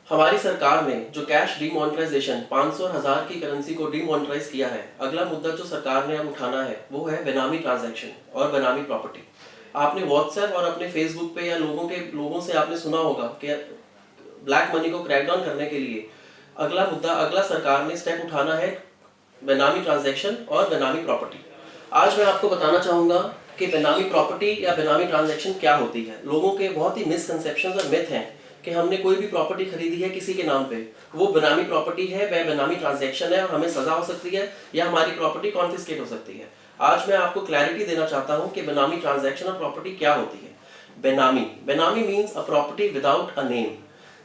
हमारी सरकार ने जो कैश डीमोनेटाइजेशन 500 और 1000 की करेंसी को डीमोनेटाइज किया है, अगला मुद्दा जो सरकार ने अब उठाना है वो है बेनामी ट्रांजैक्शन और बेनामी प्रॉपर्टी। आपने व्हाट्सएप और अपने फेसबुक पे या लोगों से आपने सुना होगा कि ब्लैक मनी को क्रैकडाउन करने के लिए अगला सरकार ने स्टेप उठाना है बेनामी ट्रांजैक्शन और बेनामी प्रॉपर्टी। आज मैं आपको बताना चाहूँगा कि बेनामी प्रॉपर्टी या बेनामी ट्रांजैक्शन क्या होती है। लोगों के बहुत ही मिसकंसेप्शंस और मिथ हैं कि हमने कोई भी प्रॉपर्टी खरीदी है किसी के नाम पे, वो बेनामी प्रॉपर्टी है, वह बेनामी ट्रांजैक्शन है और हमें सजा हो सकती है या हमारी प्रॉपर्टी कॉन्फिस्केट हो सकती है। आज मैं आपको क्लैरिटी देना चाहता हूँ कि बेनामी ट्रांजैक्शन और प्रॉपर्टी क्या होती है। बेनामी means a property without a name.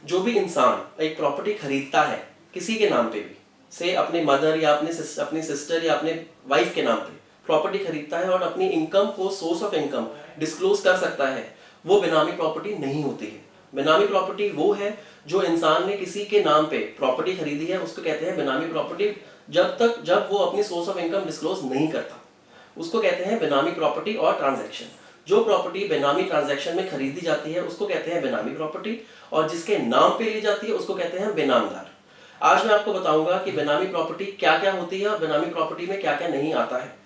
जो भी इंसान एक प्रॉपर्टी खरीदता है किसी के नाम पे भी, से अपने मदर या अपनी सिस्टर या अपने वाइफ के नाम पे प्रॉपर्टी खरीदता है और अपनी इनकम को, सोर्स ऑफ इनकम डिस्क्लोज कर सकता है, वो बेनामी प्रॉपर्टी नहीं होती है। बेनामी प्रॉपर्टी वो है जो इंसान ने किसी के नाम पे प्रॉपर्टी खरीदी है, उसको कहते हैं बेनामी प्रॉपर्टी। जब वो अपनी सोर्स ऑफ इनकम डिस्क्लोज नहीं करता, उसको कहते हैं बेनामी प्रॉपर्टी और ट्रांजैक्शन। जो प्रॉपर्टी बेनामी ट्रांजैक्शन में खरीदी जाती है उसको कहते हैं बेनामी प्रॉपर्टी, और जिसके नाम पे ली जाती है उसको कहते हैं बेनामदार। आज मैं आपको बताऊंगा कि बेनामी प्रॉपर्टी क्या क्या होती है और बेनामी प्रॉपर्टी में क्या क्या नहीं आता है।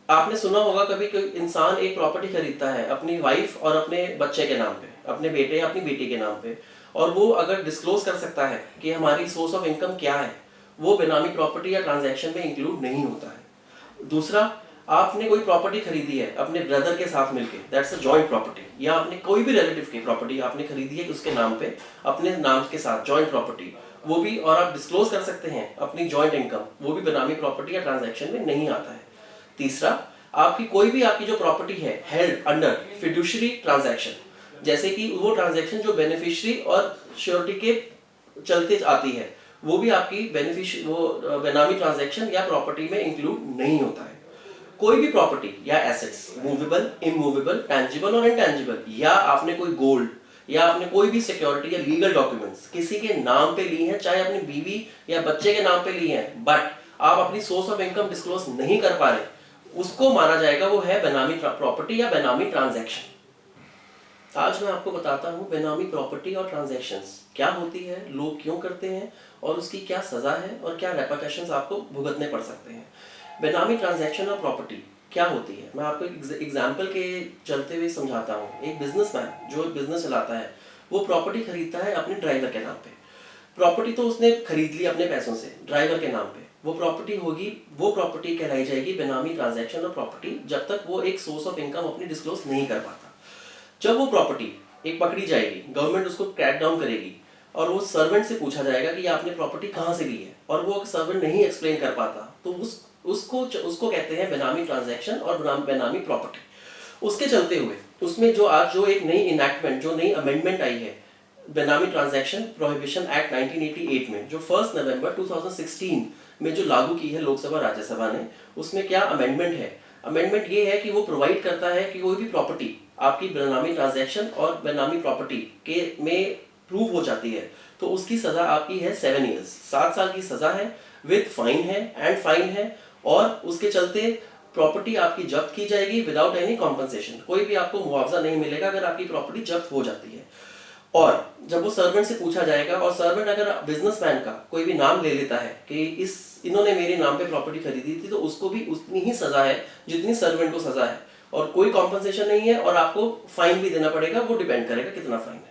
आपने सुना होगा कभी कोई इंसान एक प्रॉपर्टी खरीदता है अपनी वाइफ और अपने बच्चे के नाम पे, अपने बेटे या अपनी बेटी के नाम पे, और वो अगर डिस्क्लोज कर सकता है कि हमारी सोर्स ऑफ इनकम क्या है, वो बेनामी प्रॉपर्टी या ट्रांजैक्शन में इंक्लूड नहीं होता है। दूसरा, आपने कोई प्रॉपर्टी खरीदी है अपने ब्रदर के साथ मिलके, दैट्स अ जॉइंट प्रॉपर्टी, या आपने कोई भी रिलेटिव की प्रॉपर्टी आपने खरीदी है उसके नाम पे, अपने नाम के साथ जॉइंट प्रॉपर्टी, वो भी, और आप डिस्क्लोज कर सकते हैं अपनी जॉइंट इनकम, वो भी बेनामी प्रॉपर्टी या ट्रांजैक्शन में नहीं आता है। तीसरा, आपकी जो प्रॉपर्टी है हेल्ड अंडर फिड्यूशरी ट्रांजैक्शन, जैसे कि वो ट्रांजैक्शन जो बेनिफिशियरी और श्योरिटी के चलते आती है, वो भी आपकी बेनामी ट्रांजैक्शन या प्रॉपर्टी में इंक्लूड नहीं होता है। कोई भी प्रॉपर्टी या एसेट्स, मूवेबल, इमूवेबल, टैंजिबल और इनटैंजिबल, या आपने कोई गोल्ड या आपने कोई भी सिक्योरिटी या लीगल डॉक्यूमेंट्स किसी के नाम पे ली हैं, चाहे अपनी बीवी या बच्चे के नाम पे ली हैं, बट आप अपनी सोर्स ऑफ इनकम डिस्क्लोज नहीं कर पा रहे, उसको माना जाएगा वो है बेनामी प्रॉपर्टी या बेनामी ट्रांजैक्शन। आज मैं आपको बताता हूँ बेनामी प्रॉपर्टी और ट्रांजैक्शंस क्या होती है, लोग क्यों करते हैं और उसकी क्या सजा है और क्या रेपरकशंस आपको भुगतने पड़ सकते हैं। बेनामी ट्रांजैक्शन और प्रॉपर्टी क्या होती है, मैं आपको एक एग्जाम्पल के चलते हुए समझाता हूँ। एक बिजनेसमैन जो बिजनेस चलाता है, वो प्रॉपर्टी खरीदता है अपने ड्राइवर के नाम पे। प्रॉपर्टी तो उसने खरीद ली अपने पैसों से ड्राइवर के नाम पे, वो प्रॉपर्टी कहलाई जाएगी बेनामी ट्रांजैक्शन और प्रॉपर्टी, जब तक वो एक सोर्स ऑफ इनकम अपनी डिस्क्लोज नहीं कर पाता। जब वो प्रॉपर्टी एक पकड़ी जाएगी, गवर्नमेंट उसको क्रैक डाउन करेगी और वो सर्वेंट से पूछा जाएगा कि आपने प्रॉपर्टी कहाँ से ली है, और वो सर्वेंट नहीं एक्सप्लेन कर पाता, तो उसको कहते हैं बेनामी ट्रांजैक्शन और बेनामी प्रॉपर्टी। उसके चलते हुए उसमें जो एक नई इनैक्टमेंट, जो नई अमेंडमेंट आई है बेनामी ट्रांजैक्शन प्रोहिबिशन एक्ट 1988 में, जो 1 नवंबर 2016 में जो लागू की है लोकसभा राज्यसभा ने, उसमें क्या अमेंडमेंट है? अमेंडमेंट ये है कि वो प्रोवाइड करता है कि कोई भी प्रॉपर्टी आपकी बेनामी ट्रांजैक्शन और बेनामी प्रॉपर्टी के में प्रूव हो जाती है तो उसकी सजा आपकी है 7 ईयर्स, 7 साल की सजा है, विद फाइन है, और उसके चलते प्रॉपर्टी आपकी जब्त की जाएगी विदाउट एनी कॉम्पनसेशन। कोई भी आपको मुआवजा नहीं मिलेगा अगर आपकी प्रॉपर्टी जब्त हो जाती है। और जब वो सर्वेंट से पूछा जाएगा, और सर्वेंट अगर बिजनेसमैन का कोई भी नाम ले लेता है कि इन्होंने मेरे नाम पे प्रॉपर्टी खरीदी थी, तो उसको भी उतनी ही सजा है जितनी सर्वेंट को सजा है, और कोई कॉम्पनसेशन नहीं है, और आपको फाइन भी देना पड़ेगा, वो डिपेंड करेगा कितना फाइन है।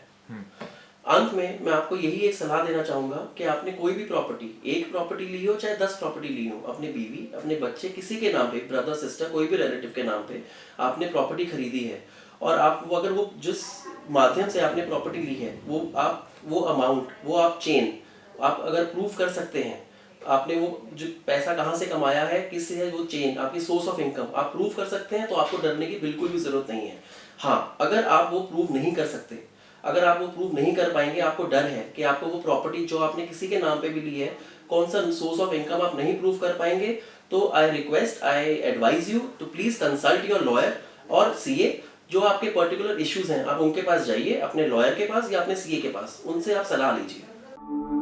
अंत में मैं आपको यही एक सलाह देना चाहूंगा कि आपने कोई भी प्रॉपर्टी, एक प्रॉपर्टी ली हो चाहे 10 प्रॉपर्टी ली हो, अपने बीवी, अपने बच्चे, किसी के नाम पे, ब्रदर सिस्टर, कोई भी रिलेटिव के नाम पे आपने प्रॉपर्टी खरीदी है, और आप अगर वो जिस माध्यम से आपने प्रॉपर्टी ली है, वो अमाउंट, वो आप चेन आप अगर प्रूव कर सकते हैं, आपने वो जो पैसा कहाँ से कमाया है, किससे है वो चेन, आपकी सोर्स ऑफ इनकम आप प्रूव कर सकते हैं, तो आपको डरने की बिल्कुल भी जरूरत नहीं है। हाँ, अगर आप वो प्रूव नहीं कर सकते, अगर आप वो प्रूव नहीं कर पाएंगे, आपको डर है कि आपको वो प्रॉपर्टी जो आपने किसी के नाम पे भी ली है, कौन सा सोर्स ऑफ इनकम आप नहीं प्रूव कर पाएंगे, तो I advise you to please consult your lawyer और सीए। जो आपके पर्टिकुलर इश्यूज हैं, आप उनके पास जाइए, अपने लॉयर के पास या अपने सीए के पास, उनसे आप सलाह लीजिए।